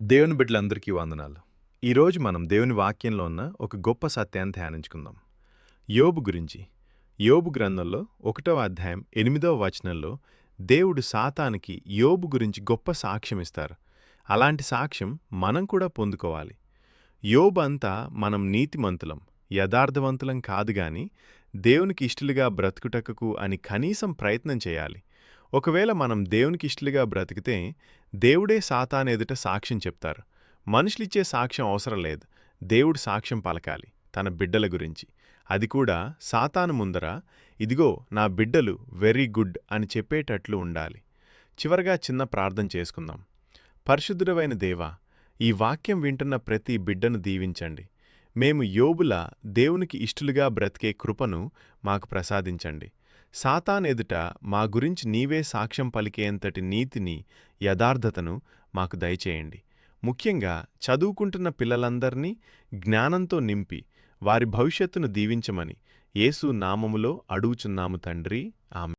దేవుని బిడ్డలందరికీ వందనాలు. ఈరోజు మనం దేవుని వాక్యంలో ఉన్న ఒక గొప్ప సత్యాన్ని ధ్యానించుకుందాం. యోబు గురించి. యోబు గ్రంథంలో 1వ అధ్యాయం 8వ వచనంలో దేవుడు సాతానుకి యోబు గురించి గొప్ప సాక్ష్యం ఇస్తారు. అలాంటి సాక్ష్యం మనం కూడా పొందుకోవాలి. యోబు అంతా మనం నీతిమంతులం, యథార్థవంతులం కాదు గాని దేవునికి ఇష్టలుగా బ్రతుకుటకు అని కనీసం ప్రయత్నం చేయాలి. ఒకవేళ మనం దేవునికి ఇష్టలుగా బ్రతికితే దేవుడే సాతానెదుట సాక్ష్యం చెప్తారు. మనుషులిచ్చే సాక్ష్యం అవసరం లేదు. దేవుడు సాక్ష్యం పలకాలి తన బిడ్డల గురించి. అది కూడా సాతాను ముందర, ఇదిగో నా బిడ్డలు వెరీ గుడ్ అని చెప్పేటట్లు ఉండాలి. చివరగా చిన్న ప్రార్థన చేసుకుందాం. పరిశుద్ధుడవైన దేవా, ఈ వాక్యం వింటున్న ప్రతి బిడ్డను దీవించండి. మేము యోబులా దేవునికి ఇష్టలుగా బ్రతికే కృపను మాకు ప్రసాదించండి. సాతానెదుట మా గురించి నీవే సాక్ష్యం పలికేంతటి నీతిని, యథార్థతను మాకు దయచేయండి. ముఖ్యంగా చదువుకుంటున్న పిల్లలందర్నీ జ్ఞానంతో నింపి వారి భవిష్యత్తును దీవించమని యేసు నామములో అడుగుచున్నాము తండ్రి. ఆమెన్.